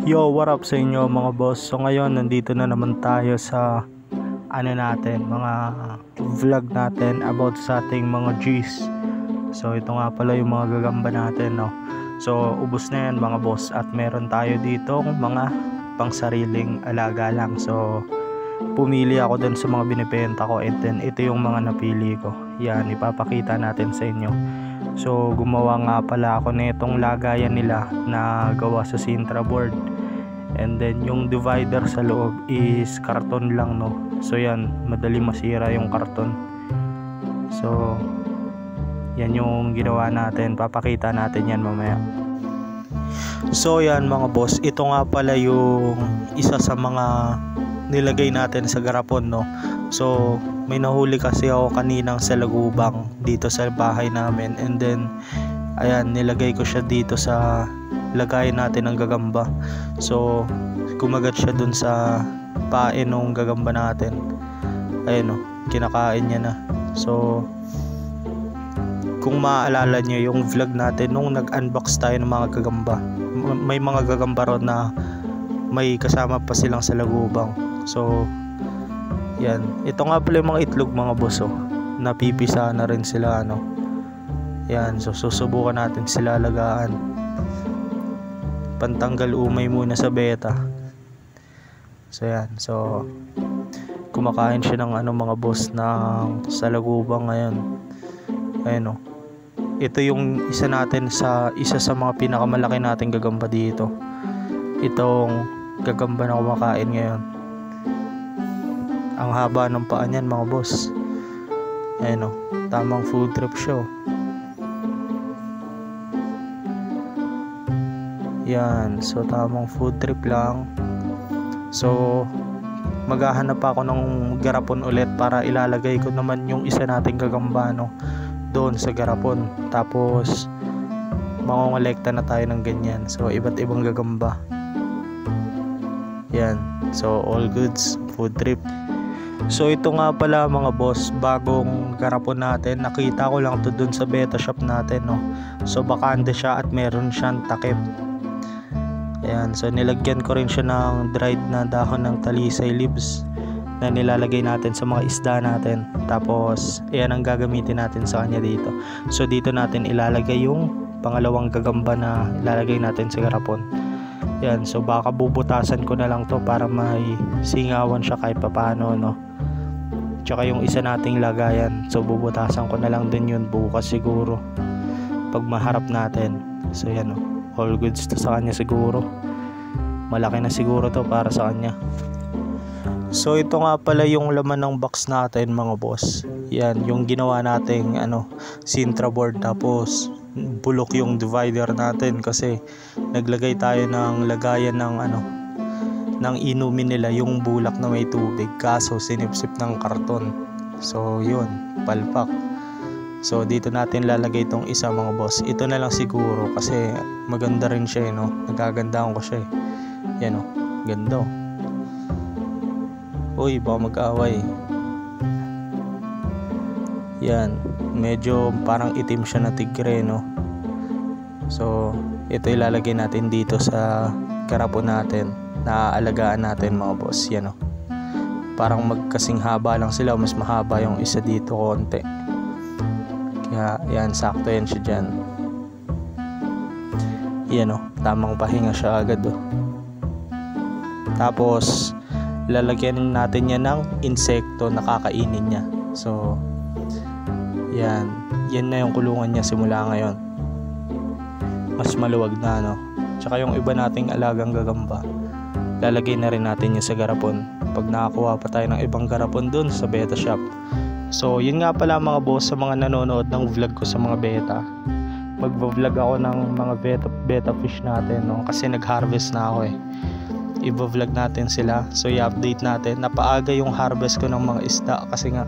Yo, what up sa inyo mga boss? So ngayon nandito na naman tayo sa mga vlog natin about sa ating mga G's. So ito nga pala yung mga gagamba natin, no. So ubos na yan mga boss at meron tayo dito mga pangsariling alaga lang. So pumili ako dun sa mga binibenta ko and then ito yung mga napili ko. Yan, ipapakita natin sa inyo. So gumawa nga pala ako nitong lagayan nila na gawa sa Sintra board. And then yung divider sa loob is karton lang, no. So yan, madali masira yung karton. So yan yung ginawa natin, papakita natin yan mamaya. So yan mga boss, ito nga pala yung isa sa mga nilagay natin sa garapon, no. So may nahuli kasi ako kaninang sa lagubang dito sa bahay namin, and then ayan, nilagay ko siya dito sa lagayan natin ng gagamba. So kumagat siya dun sa pain ng gagamba natin. Ayun, no, kinakain niya na. So kung maaalala nyo yung vlog natin nung nag-unbox tayo ng mga gagamba, may mga gagamba ron na may kasama pa silang sa lagubang. So yan, ito nga pala yung mga itlog mga boss, oh. Napipisa na rin sila, ano. Yan, so susubukan natin sila alagaan. Pantanggal umay muna sa beta. So yan, so kumakain siya ng mga boss ng sa lagubang ngayon. Ayun, oh. Ito yung isa sa mga pinakamalaki nating gagamba dito. Itong gagamba na kumakain ngayon. Ang haba ng paa niyan mga boss. Ayun, oh. Tamang food trip siya, oh. Yan, so tamang food trip lang. So maghahanap ako ng garapon ulit para ilalagay ko naman yung isa nating gagamba, no, doon sa garapon. Tapos mangongolekta na tayo ng ganyan. So iba't ibang gagamba. Yan, so all goods, food trip. So ito nga pala mga boss, bagong garapon natin. Nakita ko lang to dun sa beta shop natin, no. So bakante siya at meron siyang takip. Ayan, so nilagyan ko rin siya ng dried na dahon ng talisay leaves na nilalagay natin sa mga isda natin. Tapos ayan ang gagamitin natin sa kanya dito. So dito natin ilalagay yung pangalawang gagamba na ilalagay natin sa garapon. Yan, so baka bubutasan ko na lang to para may singawan siya kahit papaano, no. Tsaka yung isa nating lagayan, so bubutasan ko na lang din yun bukas siguro pag maharap natin. So yan, oh. All goods to sa kanya siguro. Malaki na siguro to para sa kanya. So ito nga pala yung laman ng box natin mga boss. Yan, yung ginawa nating Sintra board. Tapos bulok yung divider natin kasi naglagay tayo ng lagayan ng inumin nila, yung bulak na may tubig, kaso sinipsip ng karton. So yun, palpak. So dito natin lalagay itong isa mga boss. Ito na lang siguro kasi maganda rin siya, no. Nagagandahan ko siya, eh. Yan, oh. Ganda, oh. Uy, baka mag-away. Yan, medyo parang itim siya na tigre, no. So ito ilalagay natin dito sa garapon natin na aalagaan natin mga boss. Yan, oh. Parang magkasing haba lang sila, mas mahaba yung isa dito konti. Kaya yan, sakto yan siya dyan. Yan, oh, tamang pahinga siya agad, oh. Tapos lalagyan natin yan ng insekto na kakainin niya. So yan na yung kulungan niya simula ngayon. Mas maluwag na, no. Tsaka yung iba nating alagang gagamba, lalagay na rin natin yun sa garapon pag nakakuha pa tayo ng ibang garapon dun sa beta shop. So yun nga pala mga boss, sa mga nanonood ng vlog ko sa mga beta, magvo-vlog ako ng mga beta fish natin, no, kasi nag-harvest na ako, eh. I-vlog natin sila, so i-update natin. Napaaga yung harvest ko ng mga isda kasi nga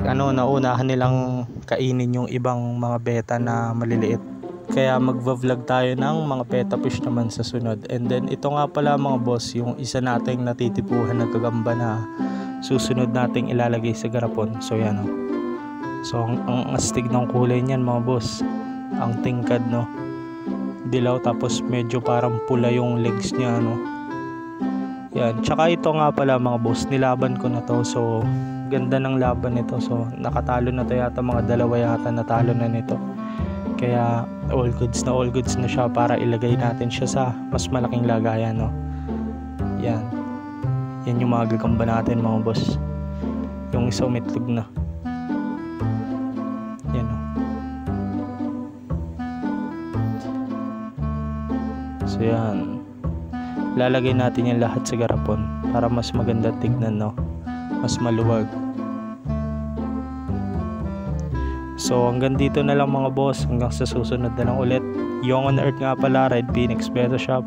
naunahan nilang kainin yung ibang mga beta na maliliit. Kaya magvo-vlog tayo ng mga beta fish naman sa sunod. And then ito nga pala mga boss, yung isa nating natitipuhan na gagamba na susunod nating ilalagay sa garapon. So yan, oh. So ang astig ng kulay niyan mga boss. Ang tingkad, no. dilaw tapos medyo parang pula yung legs niya, no. Yan, tsaka ito nga pala mga boss, nilaban ko na to. So ganda ng laban nito. So nakatalo na to yata, mga dalawa yata natalo na nito. Kaya all goods na siya para ilagay natin siya sa mas malaking lagayan, no. Yan. Yan yung mga gagamba natin mga boss. Yung isa umitlog na. Yan, no. So yan. Lalagay natin yung lahat sa garapon para mas maganda tignan, no. Mas maluwag. So hanggang dito na lang mga boss. Hanggang sa susunod na lang ulit. Yung on Earth nga pala, Red Phoenix Beto Shop.